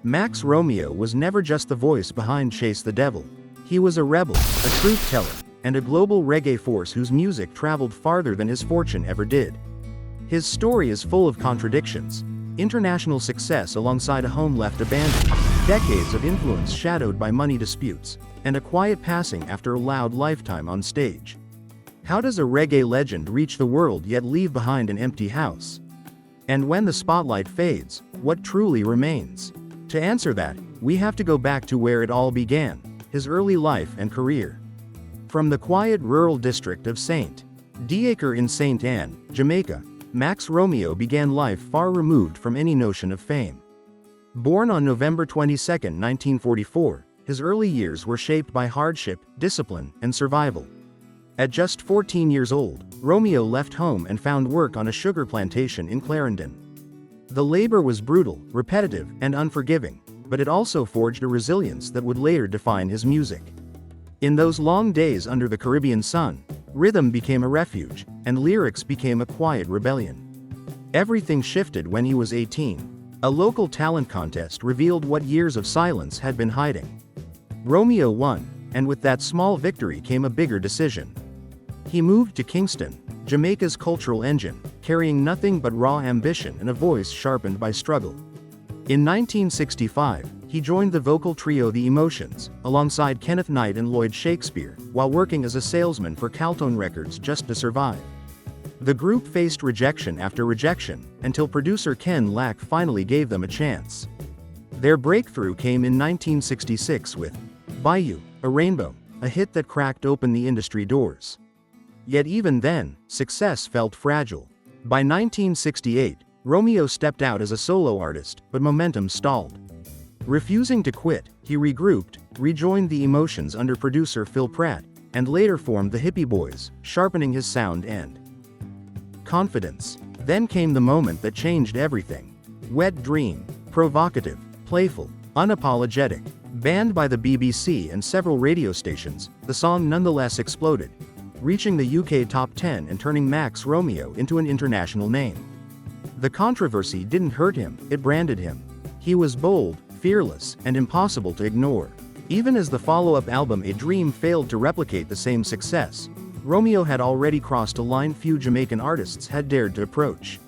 Max Romeo was never just the voice behind Chase the Devil. He was a rebel, a truth teller, and a global reggae force whose music traveled farther than his fortune ever did. His story is full of contradictions. International success alongside a home left abandoned, decades of influence shadowed by money disputes, and a quiet passing after a loud lifetime on stage. How does a reggae legend reach the world yet leave behind an empty house? And when the spotlight fades, what truly remains? To answer that, we have to go back to where it all began, his early life and career. From the quiet rural district of St. Diacre in St. Anne, Jamaica, Max Romeo began life far removed from any notion of fame. Born on November 22, 1944, his early years were shaped by hardship, discipline, and survival. At just 14 years old, Romeo left home and found work on a sugar plantation in Clarendon. The labor was brutal, repetitive, and unforgiving, but it also forged a resilience that would later define his music. In those long days under the Caribbean sun, rhythm became a refuge, and lyrics became a quiet rebellion. Everything shifted when he was 18. A local talent contest revealed what years of silence had been hiding. Romeo won, and with that small victory came a bigger decision. He moved to Kingston, Jamaica's cultural engine, carrying nothing but raw ambition and a voice sharpened by struggle. In 1965, he joined the vocal trio The Emotions, alongside Kenneth Knight and Lloyd Shakespeare, while working as a salesman for Caltone Records just to survive. The group faced rejection after rejection, until producer Ken Lack finally gave them a chance. Their breakthrough came in 1966 with Bayou, a Rainbow, a hit that cracked open the industry doors. Yet even then, success felt fragile. By 1968, Romeo stepped out as a solo artist, but momentum stalled. Refusing to quit, he regrouped, rejoined The Emotions under producer Phil Pratt, and later formed the Hippie Boys, sharpening his sound and confidence. Then came the moment that changed everything. Wet Dream, provocative, playful, unapologetic. Banned by the BBC and several radio stations, the song nonetheless exploded, reaching the UK top 10 and turning Max Romeo into an international name. The controversy didn't hurt him, it branded him. He was bold, fearless, and impossible to ignore. Even as the follow-up album A Dream failed to replicate the same success, Romeo had already crossed a line few Jamaican artists had dared to approach.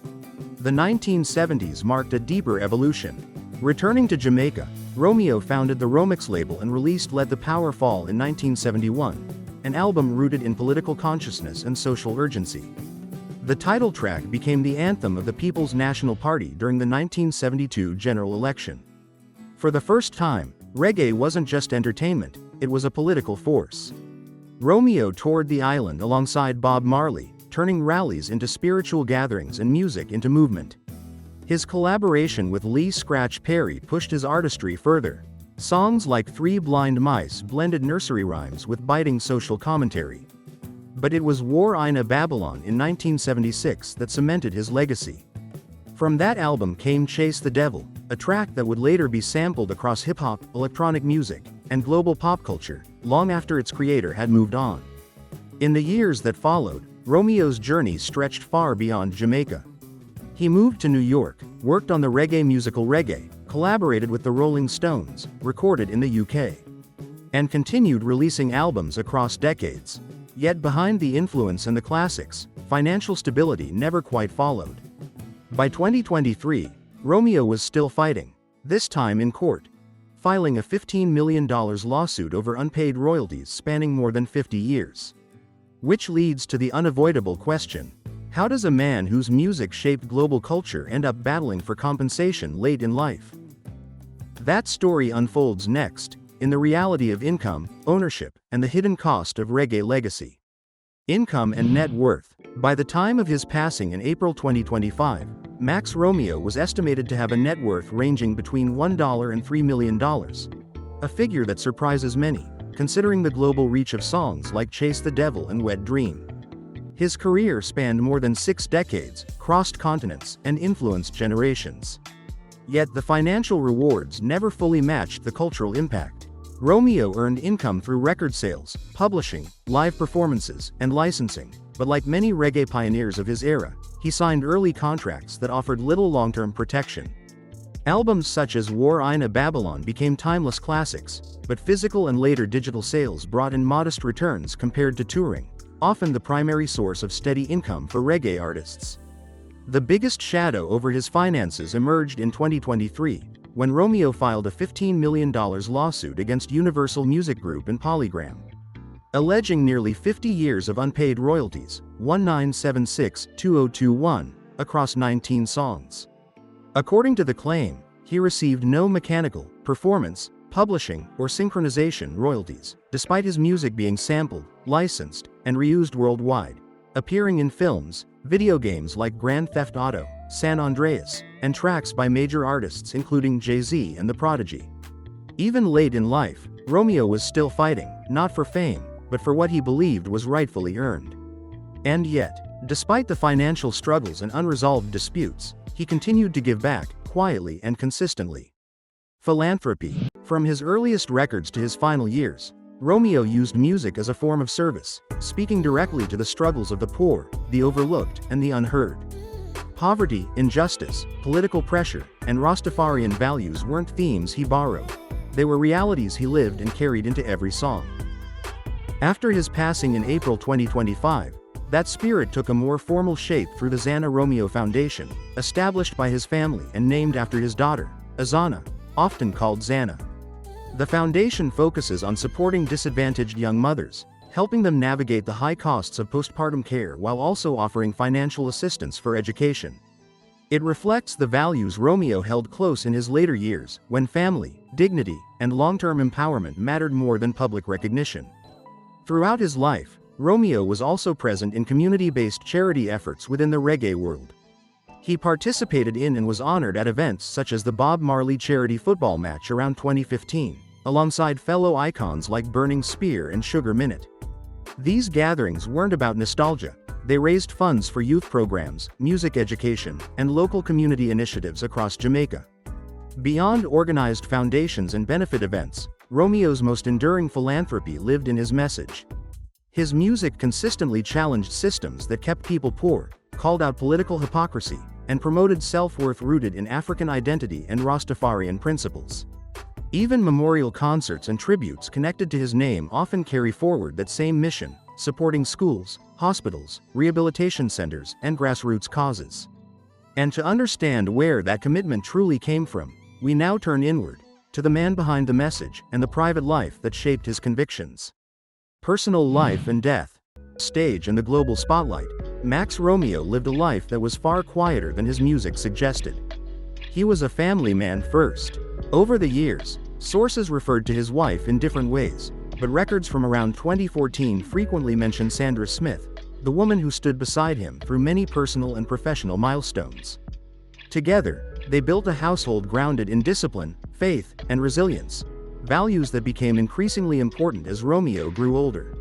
The 1970s marked a deeper evolution. Returning to Jamaica, Romeo founded the Romix label and released Let the Power Fall in 1971. An album rooted in political consciousness and social urgency. The title track became the anthem of the People's National Party during the 1972 general election. For the first time, reggae wasn't just entertainment, it was a political force. Romeo toured the island alongside Bob Marley, turning rallies into spiritual gatherings and music into movement. His collaboration with Lee Scratch Perry pushed his artistry further. Songs like Three Blind Mice blended nursery rhymes with biting social commentary. But it was War Ina Babylon in 1976 that cemented his legacy. From that album came Chase the Devil, a track that would later be sampled across hip-hop, electronic music, and global pop culture, long after its creator had moved on. In the years that followed, Romeo's journey stretched far beyond Jamaica. He moved to New York, worked on the reggae musical Reggae, collaborated with the Rolling Stones, recorded in the UK, and continued releasing albums across decades. Yet behind the influence and the classics, financial stability never quite followed. By 2023, Romeo was still fighting, this time in court, filing a $15 million lawsuit over unpaid royalties spanning more than 50 years. Which leads to the unavoidable question: how does a man whose music shaped global culture end up battling for compensation late in life? That story unfolds next, in the reality of income, ownership, and the hidden cost of reggae legacy. Income and net worth. By the time of his passing in April 2025, Max Romeo was estimated to have a net worth ranging between $1 and $3 million. A figure that surprises many, considering the global reach of songs like Chase the Devil and Wet Dream. His career spanned more than 6 decades, crossed continents, and influenced generations. Yet the financial rewards never fully matched the cultural impact. Romeo earned income through record sales, publishing, live performances, and licensing, but like many reggae pioneers of his era, he signed early contracts that offered little long-term protection. Albums such as War Ina Babylon became timeless classics, but physical and later digital sales brought in modest returns compared to touring, often the primary source of steady income for reggae artists. The biggest shadow over his finances emerged in 2023, when Romeo filed a $15 million lawsuit against Universal Music Group and Polygram, alleging nearly 50 years of unpaid royalties, 1976-2021, across 19 songs. According to the claim, he received no mechanical, performance, publishing, or synchronization royalties, despite his music being sampled, licensed, and reused worldwide, appearing in films, video games like Grand Theft Auto, San Andreas, and tracks by major artists including Jay-Z and The Prodigy. Even late in life, Romeo was still fighting, not for fame, but for what he believed was rightfully earned. And yet, despite the financial struggles and unresolved disputes, he continued to give back, quietly and consistently. Philanthropy. From his earliest records to his final years, Romeo used music as a form of service, speaking directly to the struggles of the poor, the overlooked, and the unheard. Poverty, injustice, political pressure, and Rastafarian values weren't themes he borrowed. They were realities he lived and carried into every song. After his passing in April 2025, that spirit took a more formal shape through the Xana Romeo Foundation, established by his family and named after his daughter, Azana, often called Xana. The foundation focuses on supporting disadvantaged young mothers, helping them navigate the high costs of postpartum care while also offering financial assistance for education. It reflects the values Romeo held close in his later years, when family, dignity, and long-term empowerment mattered more than public recognition. Throughout his life, Romeo was also present in community-based charity efforts within the reggae world. He participated in and was honored at events such as the Bob Marley charity football match around 2015, alongside fellow icons like Burning Spear and Sugar Minute. These gatherings weren't about nostalgia, they raised funds for youth programs, music education, and local community initiatives across Jamaica. Beyond organized foundations and benefit events, Romeo's most enduring philanthropy lived in his message. His music consistently challenged systems that kept people poor, called out political hypocrisy, and promoted self-worth rooted in African identity and Rastafarian principles. Even memorial concerts and tributes connected to his name often carry forward that same mission, supporting schools, hospitals, rehabilitation centers, and grassroots causes. And to understand where that commitment truly came from, we now turn inward, to the man behind the message and the private life that shaped his convictions. Personal life and death. Stage and the global spotlight, Max Romeo lived a life that was far quieter than his music suggested. He was a family man first. Over the years, sources referred to his wife in different ways, but records from around 2014 frequently mention Sandra Smith, the woman who stood beside him through many personal and professional milestones. Together, they built a household grounded in discipline, faith, and resilience, values that became increasingly important as Romeo grew older.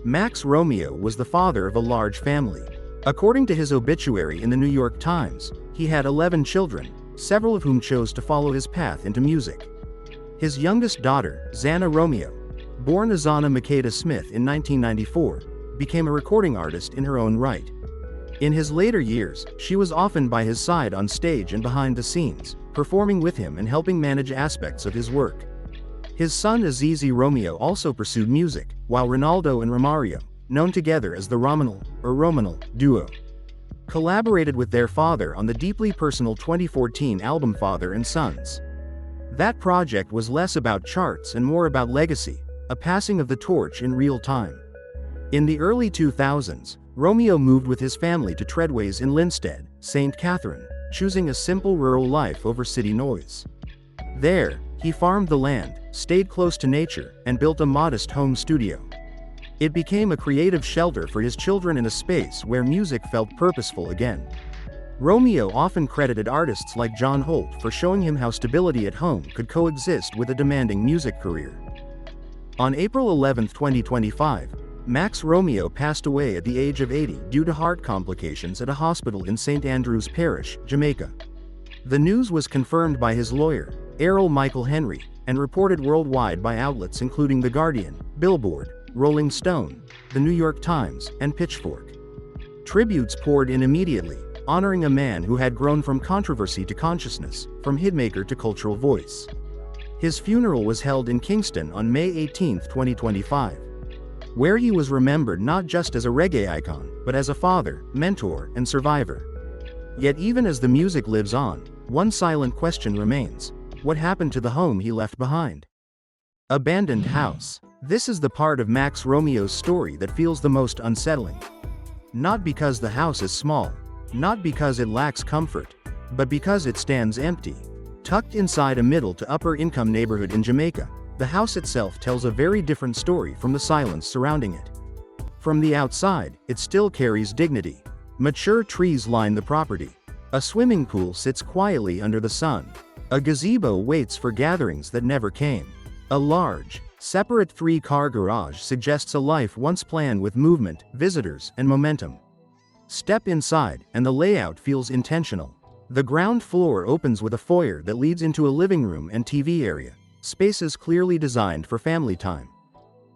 Max Romeo was the father of a large family. According to his obituary in the New York Times, he had 11 children, several of whom chose to follow his path into music. His youngest daughter, Xana Romeo, born Azana Makeda Smith in 1994, became a recording artist in her own right. In his later years, she was often by his side on stage and behind the scenes, performing with him and helping manage aspects of his work. His son Azizi Romeo also pursued music, while Ronaldo and Romario, known together as the Romanal duo, collaborated with their father on the deeply personal 2014 album Father and Sons. That project was less about charts and more about legacy, a passing of the torch in real time. In the early 2000s, Romeo moved with his family to Treadways in Linstead, St. Catherine, choosing a simple rural life over city noise. There, he farmed the land, stayed close to nature, and built a modest home studio. It became a creative shelter for his children and a space where music felt purposeful again. Romeo often credited artists like John Holt for showing him how stability at home could coexist with a demanding music career. On April 11, 2025, Max Romeo passed away at the age of 80 due to heart complications at a hospital in St. Andrews Parish, Jamaica. The news was confirmed by his lawyer, Errol Michael Henry, and reported worldwide by outlets including The Guardian, Billboard, Rolling Stone, The New York Times, and Pitchfork. Tributes poured in immediately, honoring a man who had grown from controversy to consciousness, from hitmaker to cultural voice. His funeral was held in Kingston on May 18, 2025, where he was remembered not just as a reggae icon, but as a father, mentor, and survivor. Yet even as the music lives on, one silent question remains: what happened to the home he left behind? Abandoned house. This is the part of Max Romeo's story that feels the most unsettling. Not because the house is small, not because it lacks comfort, but because it stands empty. Tucked inside a middle to upper income neighborhood in Jamaica, the house itself tells a very different story from the silence surrounding it. From the outside, it still carries dignity. Mature trees line the property. A swimming pool sits quietly under the sun. A gazebo waits for gatherings that never came. A large, separate three-car garage suggests a life once planned with movement, visitors, and momentum. Step inside, and the layout feels intentional. The ground floor opens with a foyer that leads into a living room and TV area, spaces clearly designed for family time.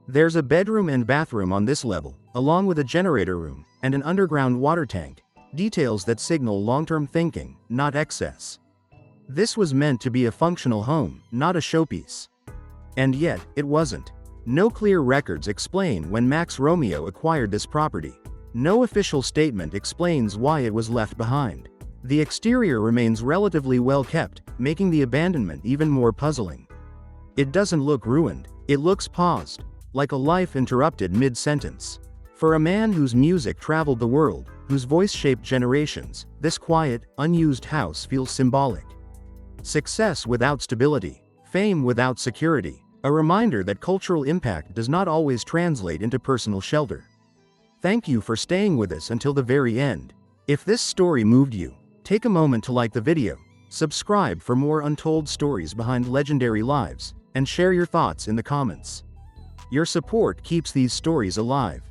There's a bedroom and bathroom on this level, along with a generator room and an underground water tank, details that signal long-term thinking, not excess. This was meant to be a functional home, not a showpiece. And yet, it wasn't. No clear records explain when Max Romeo acquired this property. No official statement explains why it was left behind. The exterior remains relatively well kept, making the abandonment even more puzzling. It doesn't look ruined, it looks paused, like a life interrupted mid-sentence. For a man whose music traveled the world, whose voice shaped generations, this quiet, unused house feels symbolic. Success without stability, fame without security, a reminder that cultural impact does not always translate into personal shelter. Thank you for staying with us until the very end. If this story moved you, take a moment to like the video, subscribe for more untold stories behind legendary lives, and share your thoughts in the comments. Your support keeps these stories alive.